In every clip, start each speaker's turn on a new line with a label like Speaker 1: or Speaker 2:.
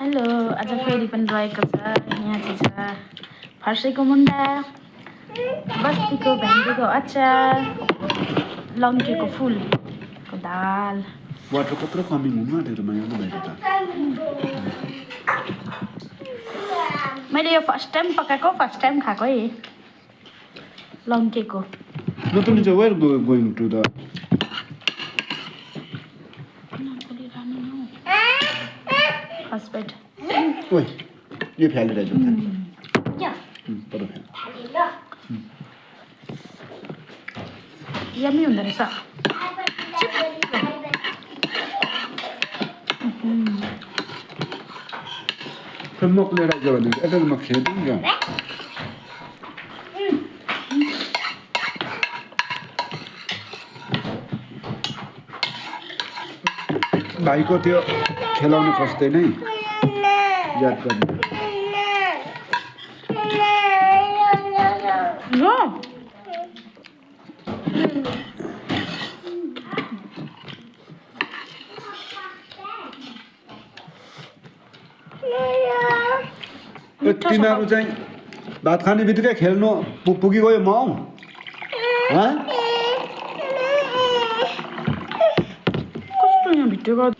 Speaker 1: hello आज फेरि पनि रहेको छ यहाँ चाहिँ छ फर्सीको मुन्टा बस्तीको भेन्डीको अचार लङ्केको फुलको दाल
Speaker 2: वाटर कत्रो कमी हुनु आँटेर मायाले भएको त
Speaker 1: मैले यो फर्स्ट टाइम पकाएको फर्स्ट टाइम खाएको है लङ्केको
Speaker 2: नतुनी चाहिँ where going to the
Speaker 1: husband
Speaker 2: ओइ यो फ्यालेर जाऊ
Speaker 1: या
Speaker 2: पर फ्याल
Speaker 1: यम्मी हुँदो रहेछ
Speaker 2: फेरि मक लिएर आइज भने यता म खेल्छु नि क्या भाइको त्यो खेलाउनु खोज्दै नै याद गर्ने
Speaker 1: यो
Speaker 2: तिमीहरू चाहिँ भात खाने बित्तिकै खेल्नु पुगिगयो म हौ
Speaker 1: कस्तो यहाँ भित्र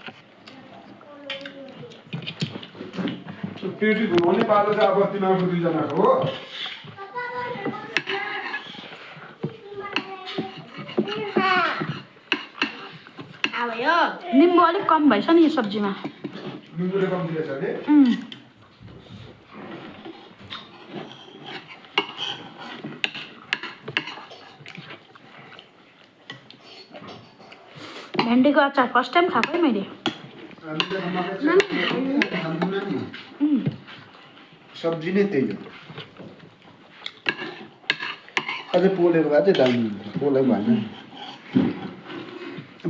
Speaker 2: पेटी घुमाउने पालो चाहिँ अब तिमीहरूको दुईजनाको हो
Speaker 1: निम्बु अलिक कम भएछ नि यो सब्जीमा
Speaker 2: निम्बुले कम्ती रहेछ अरे
Speaker 1: भेन्डीको अचार फर्स्ट टाइम खाएको है मैले
Speaker 2: सब्जी नै त्यही हो अझै पोलेको भए चाहिँ दामी हुन्छ पोलेको भएन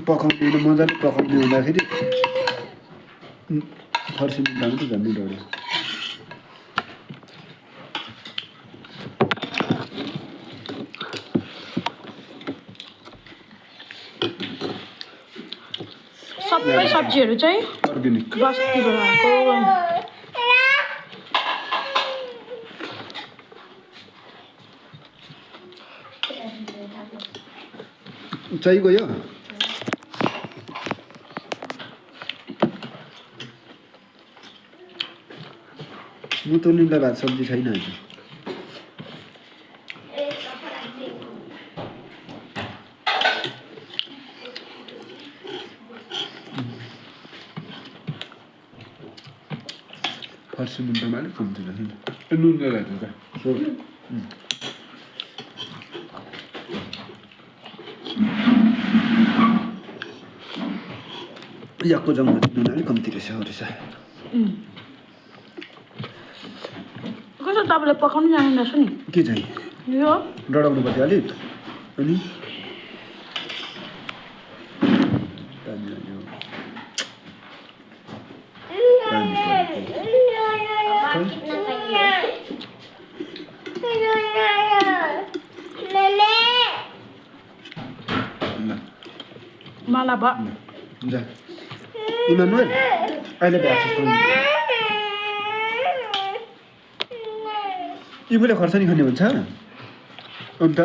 Speaker 2: पकाउने मजाले पकाउने हुँदाखेरि फर्सी मुन्टामा चाहिँ झन्डै डढ्यो
Speaker 1: सबै सब्जीहरू चाहिँ
Speaker 2: अर्ग्यानिक
Speaker 1: बस्तीबाट आएको
Speaker 2: चाहिँ गयो मुतुनीलाई भात सब्जी छैन आज फर्सी मुन्टामा अलिक कम्ती रहेछ नुन लगाएको क्या याको जङ्गल नुन अलिक कम्ती रहेछ
Speaker 1: कसो तपाईँले पकाउनु जानु रहेछ नि
Speaker 2: के चाहिँ
Speaker 1: यो
Speaker 2: डढाउनु पर्थ्यो अलिक अनि
Speaker 1: मलाई भयो
Speaker 2: जा इमानुएल अहिले भ्याक्स इबुले खर्सानी खाने भन्छ अन्त